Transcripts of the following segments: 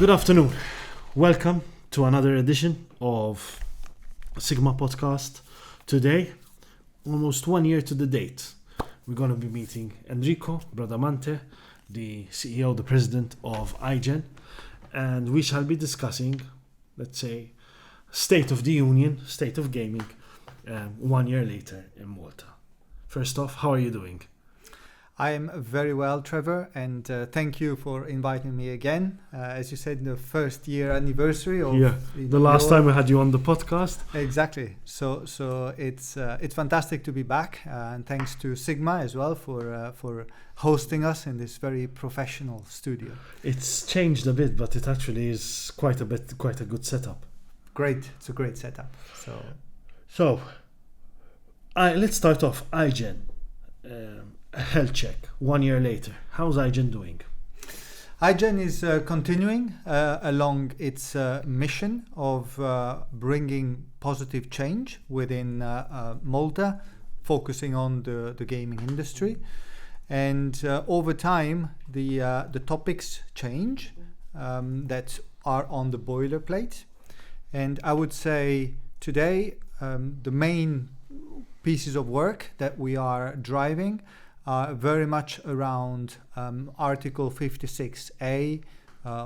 Good afternoon. Welcome to another edition of SiGMA podcast. Today, almost 1 year to the date, we're going to be meeting Enrico Bradamante, the CEO, the president of iGEN, and we shall be discussing, let's say, state of the union, state of gaming, 1 year later in Malta. First off, how are you doing? I am very well, Trevor, and thank you for inviting me again. As you said, the first year anniversary of the last time we had you on the podcast. Exactly. So it's fantastic to be back, and thanks to SiGMA as well for hosting us in this very professional studio. It's changed a bit, but it actually is quite a good setup. Great. It's a great setup. So let's start off. iGEN. Health check 1 year later. How's iGEN doing? iGEN is continuing along its mission of bringing positive change within Malta, focusing on the gaming industry. And over time, the topics change that are on the boilerplate. And I would say today, the main pieces of work that we are driving are very much around Article 56A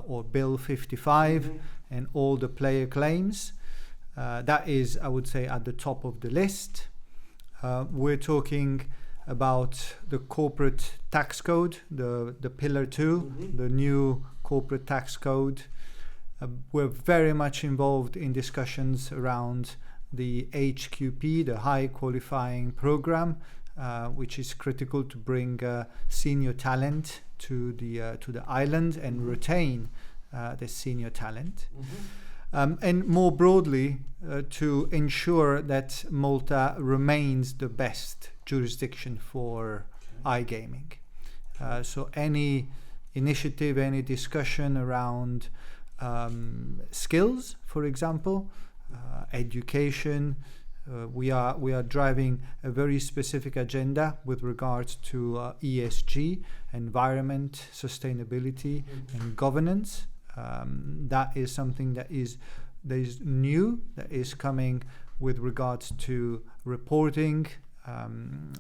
or Bill 55 and all the player claims. That is, I would say, at the top of the list. We're talking about the corporate tax code, the Pillar 2, the new corporate tax code. We're very much involved in discussions around the HQP, the High Qualifying Program, which is critical to bring senior talent to the island and retain the senior talent. And more broadly, to ensure that Malta remains the best jurisdiction for iGaming. So any initiative, any discussion around skills, for example, education, we are driving a very specific agenda with regards to ESG, environment, sustainability, and governance. That is something that is new, that is coming with regards to reporting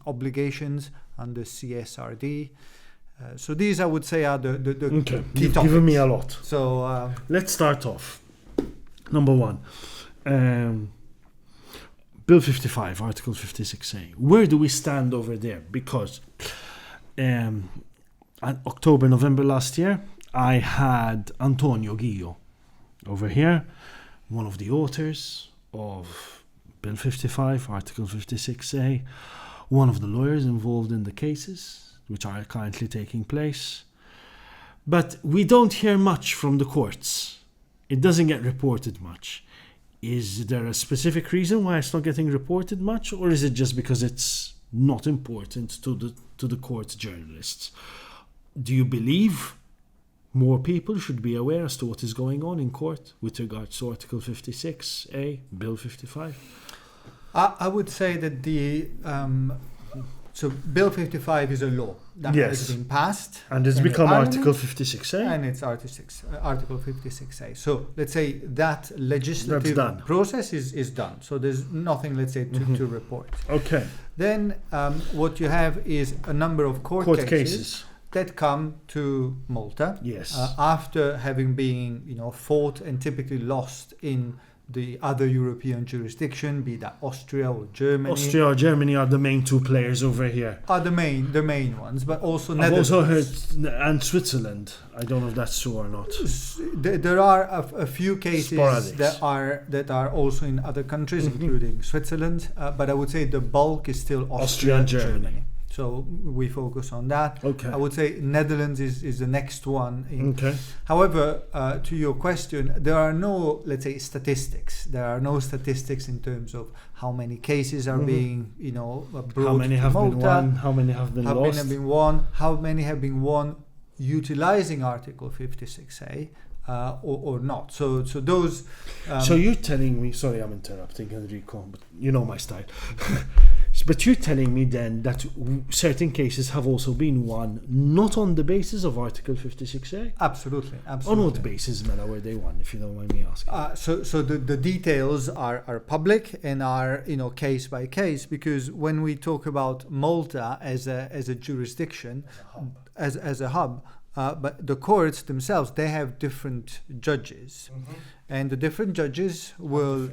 obligations under CSRD. So these, I would say, are the key You've topics. given me a lot. So let's start off. Number one. Bill 55, Article 56A. Where do we stand over there? Because October, November last year, I had Antonio Guillo over here, one of the authors of Bill 55, Article 56A, one of the lawyers involved in the cases, which are currently taking place. But we don't hear much from the courts. It doesn't get reported much. Is there a specific reason why it's not getting reported much, or is it just because it's not important to the court journalists? Do you believe more people should be aware as to what is going on in court with regards to Article 56A, Bill 55? I would say that so Bill 55 is a law that has been passed. And it's become Article 56A. And it's Article 56A. So let's say that legislative process is done. So there's nothing, let's say, to report. Okay. Then what you have is a number of court cases that come to Malta. Yes. After having been, fought and typically lost in the other European jurisdiction, be that Austria or Germany. Austria or Germany are the main two players over here. Are the main ones, but also I've Netherlands. also heard, and Switzerland. I don't know if that's true or not. There are a few cases that are also in other countries, including Switzerland. But I would say the bulk is still Austria and Germany. So we focus on that. Okay. I would say Netherlands is the next one. Okay. However, to your question, there are no, let's say, statistics. There are no statistics in terms of how many cases are being, brought how many have Malta, been won, how many have been lost, how many have been won utilizing Article 56A. Or not. So those. So you're telling me? Sorry, I'm interrupting, Enrico, but you know my style. But you're telling me then that certain cases have also been won not on the basis of Article 56A? Absolutely. On what basis, Mela, were they won, if you don't mind me asking? So the details are public and are case by case, because when we talk about Malta as a jurisdiction, as a hub, but the courts themselves, they have different judges, and the different judges will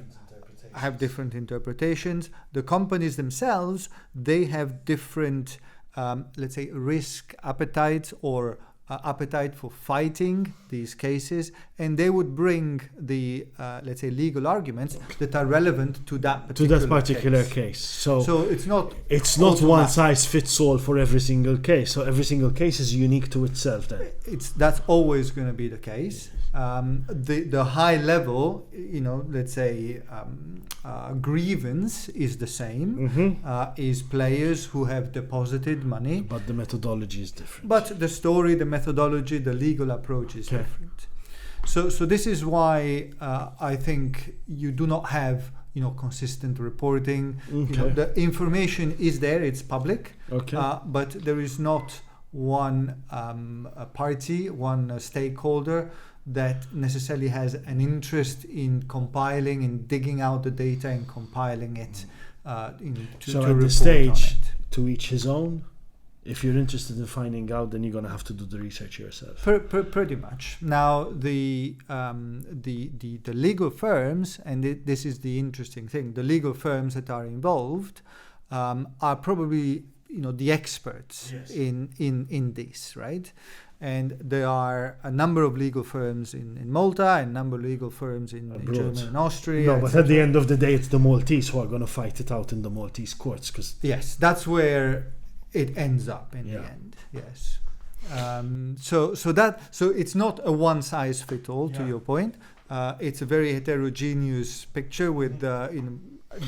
have different interpretations. The companies themselves, they have different, let's say, risk appetite or appetite for fighting these cases, and they would bring the, let's say, legal arguments that are relevant to that particular case. So it's not one size fits all for every single case. So every single case is unique to itself then. That's always going to be the case. The high level, let's say, grievance is the same, is players who have deposited money. But the methodology is different. But the story, the methodology, the legal approach is different. So this is why I think you do not have, consistent reporting. The information is there, it's public, but there is not one party, one stakeholder that necessarily has an interest in compiling and digging out the data and compiling it to at this stage, to each his own. If you're interested in finding out, then you're going to have to do the research yourself. Pretty much. Now, the legal firms, and this is the interesting thing, the legal firms that are involved are probably the experts in this, right? And there are a number of legal firms in Malta, and a number of legal firms in Germany and Austria. No, but at the end of the day, it's the Maltese who are going to fight it out in the Maltese courts. Yes, that's where it ends up in the end. Yes. So it's not a one size fits all. To your point, it's a very heterogeneous picture with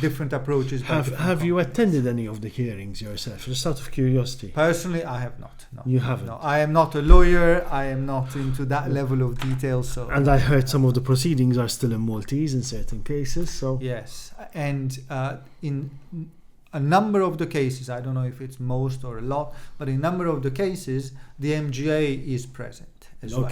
different approaches. Have you attended any of the hearings yourself, just out of curiosity? Personally, I have not. No. You haven't? No, I am not a lawyer. I am not into that level of detail. So. And I heard some of the proceedings are still in Maltese in certain cases. So yes, and in a number of the cases, I don't know if it's most or a lot, but in a number of the cases, the MGA is present as well.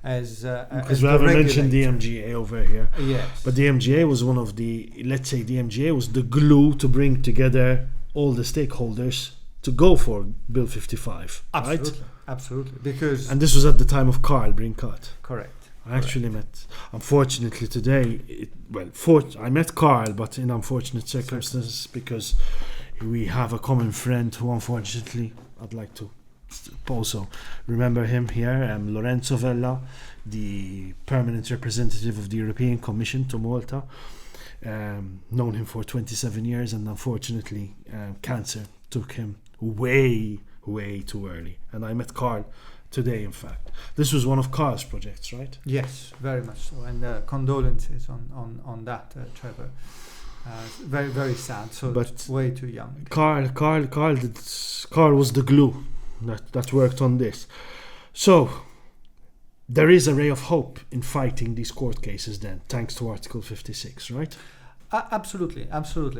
Because we haven't mentioned the MGA over here. Yes. But the MGA was one of the, let's say the MGA was the glue to bring together all the stakeholders to go for Bill 55. Absolutely. Right? Absolutely. And this was at the time of Carl Brinkat. Correct. I actually met, unfortunately today, I met Carl, but in unfortunate circumstances, because we have a common friend who unfortunately, I'd like to also remember him here, Lorenzo Vella, the permanent representative of the European Commission to Malta. Known him for 27 years, and unfortunately cancer took him way too early. And I met Carl today, in fact. This was one of Carl's projects, right? Yes, very much so. And condolences on that, Trevor. Very, very sad. So but way too young. Carl was the glue that worked on this. So there is a ray of hope in fighting these court cases then, thanks to Article 56, right? Absolutely.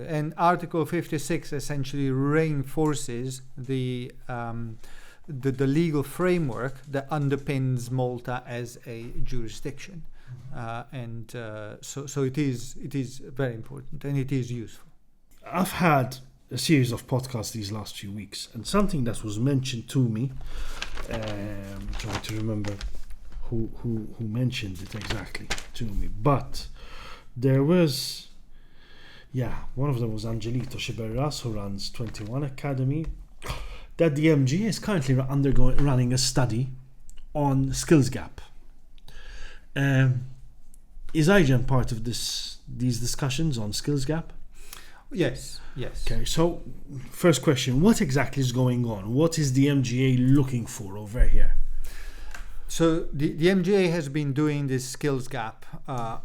And Article 56 essentially reinforces the legal framework that underpins Malta as a jurisdiction. So it is very important, and it is useful. I've had a series of podcasts these last few weeks, and something that was mentioned to me, I'm trying to remember who mentioned it exactly to me, but there was, one of them was Angelito Shiberras, who runs 21 Academy, that the MGA is currently running a study on skills gap. Is iGEN part of these discussions on skills gap? Yes. Okay, so first question, what exactly is going on? What is the MGA looking for over here? So the MGA has been doing this skills gap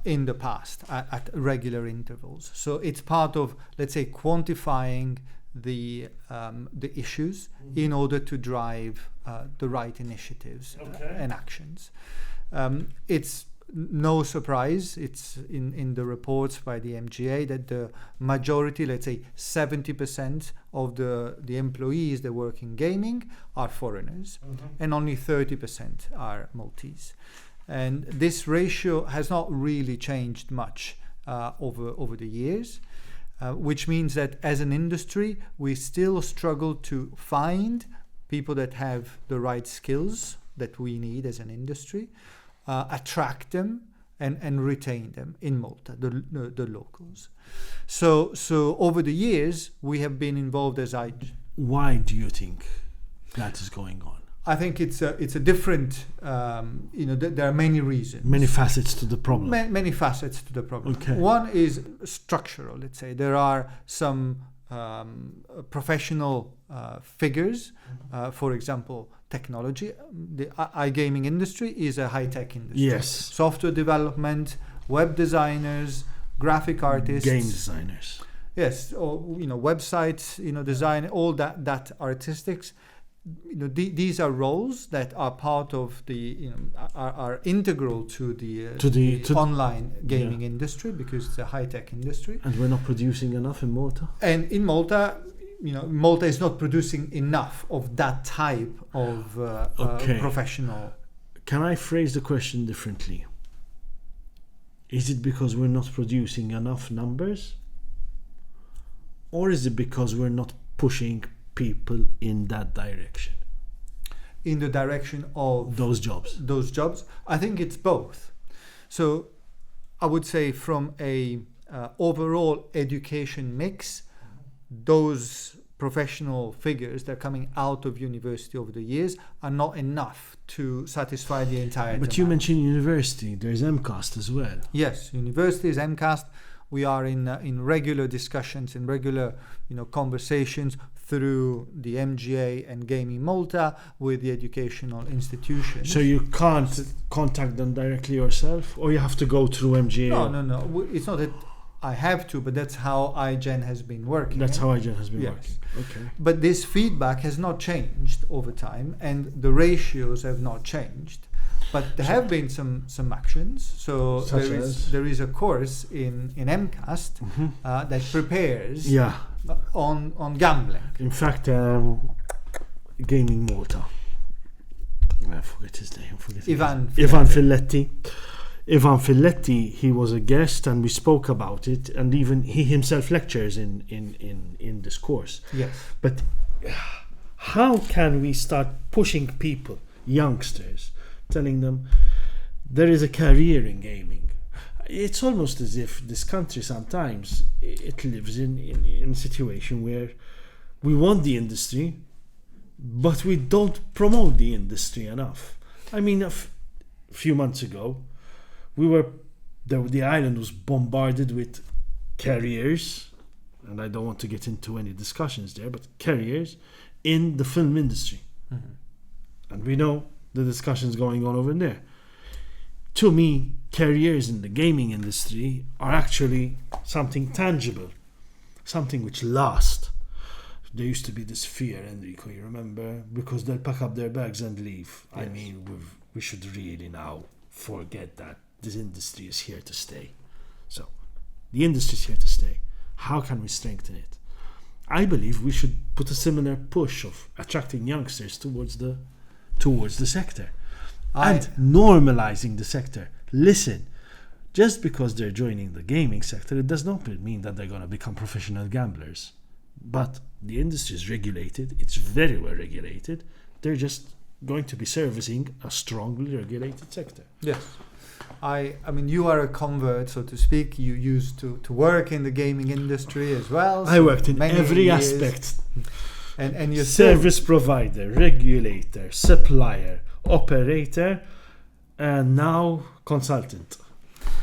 in the past at regular intervals. So it's part of, let's say, quantifying the issues in order to drive the right initiatives and actions. It's no surprise. It's in the reports by the MGA that the majority, let's say 70% of the employees that work in gaming are foreigners, and only 30% are Maltese. And this ratio has not really changed much over the years, which means that as an industry, we still struggle to find people that have the right skills that we need as an industry, attract them and retain them in Malta, the locals. So over the years, we have been involved as iGEN. Why do you think that is going on? I think it's a different, there are many reasons. Many facets to the problem. Many facets to the problem. Okay. One is structural, let's say. There are some professional figures, for example, technology. The iGaming industry is a high-tech industry. Yes. Software development, web designers, graphic artists. Game designers. Yes, or websites, design, all that artistics. These are roles that are part of the are integral to the online gaming industry, because it's a high-tech industry. And we're not producing enough in Malta. And in Malta, Malta is not producing enough of that type of professional. Can I phrase the question differently? Is it because we're not producing enough numbers, or is it because we're not pushing people in that direction? In the direction of those jobs. I think it's both. So I would say from a overall education mix, those professional figures that are coming out of university over the years are not enough to satisfy the entire demand. But you mentioned university, there's MCAST as well. Yes, universities, MCAST. We are in regular discussions, in regular conversations through the MGA and Gaming Malta with the educational institutions. So you can't contact them directly yourself, or you have to go through MGA? No. It's not that I have to, but that's how iGEN has been working. That's how iGEN has been yes. working. Okay. But this feedback has not changed over time, and the ratios have not changed. But there have been some actions. So there is a course in MCAST that prepares on gambling. In fact, Gaming Malta. I forget his name. Ivan Filletti. Ivan Filletti, he was a guest and we spoke about it, and even he himself lectures in this course. Yes. But how can we start pushing people, youngsters, telling them there is a career in gaming? It's almost as if this country sometimes it lives in a situation where we want the industry, but we don't promote the industry enough. I mean, a few months ago, the island was bombarded with careers, and I don't want to get into any discussions there, but careers in the film industry. And we know the discussions going on over there. To me, careers in the gaming industry are actually something tangible, something which lasts. There used to be this fear, Enrico, you remember? Because they'll pack up their bags and leave. Yes. I mean, we should really now forget that. This industry is here to stay. So, the industry is here to stay. How can we strengthen it? I believe we should put a similar push of attracting youngsters towards the sector and normalizing the sector. Listen, just because they're joining the gaming sector, it does not mean that they're going to become professional gamblers. But the industry is regulated. It's very well regulated. They're just going to be servicing a strongly regulated sector. Yes. I mean, you are a convert, so to speak. You used to work in the gaming industry as well. I worked in every aspect. And you're service provider, regulator, supplier, operator, and now consultant.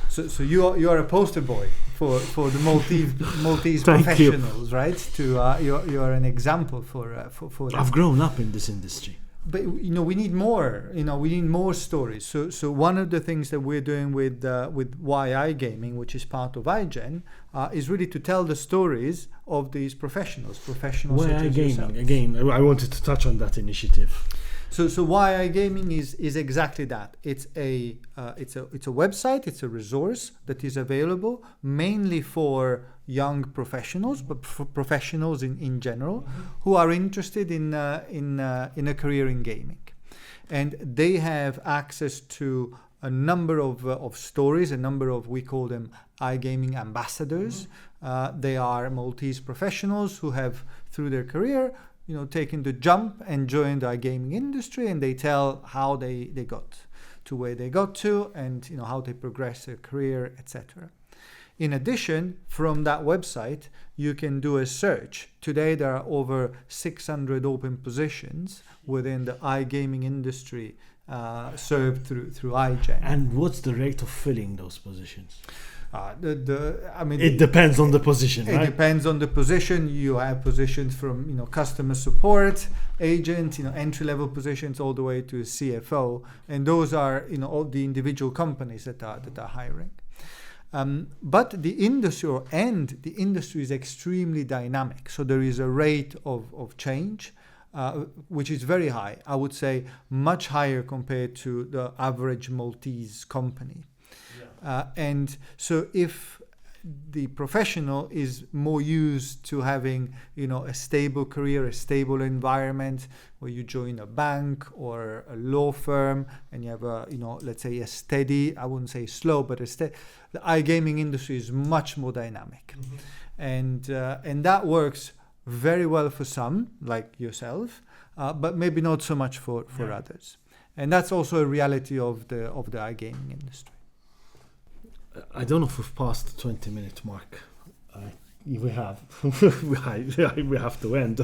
So you are a poster boy for the Maltese professionals, right? You are an example for that. I've grown up in this industry. But we need more. We need more stories. So one of the things that we're doing with YI Gaming, which is part of iGEN, is really to tell the stories of these professionals. YI Gaming, again, I wanted to touch on that initiative. So why iGaming is exactly that. It's a website. It's a resource that is available mainly for young professionals, but for professionals in general, who are interested in a career in gaming, and they have access to a number of stories, a number of, we call them iGaming ambassadors. They are Maltese professionals who have, through their career, taken the jump and joined the iGaming industry, and they tell how they got to where they got to, and how they progress their career, etc. In addition, from that website, you can do a search. Today, there are over 600 open positions within the iGaming industry served through iGEN. And what's the rate of filling those positions? It depends on the position, right? It depends on the position. You have positions from customer support agent, entry level positions, all the way to a CFO, and those are all the individual companies that are hiring. But the industry is extremely dynamic. So there is a rate of change, which is very high. I would say much higher compared to the average Maltese company. Yeah. And so if the professional is more used to having, a stable career, a stable environment where you join a bank or a law firm and you have let's say a steady, I wouldn't say slow, but the iGaming industry is much more dynamic. Mm-hmm. And that works very well for some, like yourself, but maybe not so much for others. And that's also a reality of the iGaming industry. I don't know if we've passed the 20-minute mark. We have. We have to end.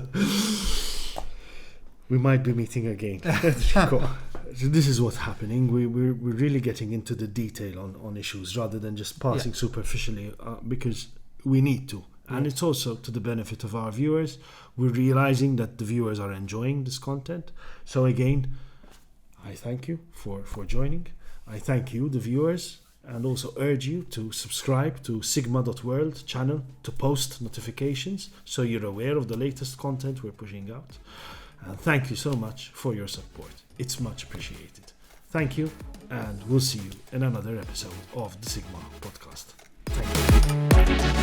We might be meeting again. So this is what's happening. We're really getting into the detail on issues rather than just passing superficially, because we need to. And it's also to the benefit of our viewers. We're realizing that the viewers are enjoying this content. So again, I thank you for joining. I thank you, the viewers, and also urge you to subscribe to SiGMA.world channel to post notifications so you're aware of the latest content we're pushing out. And thank you so much for your support. It's much appreciated. Thank you, and we'll see you in another episode of the SiGMA podcast. Thank you.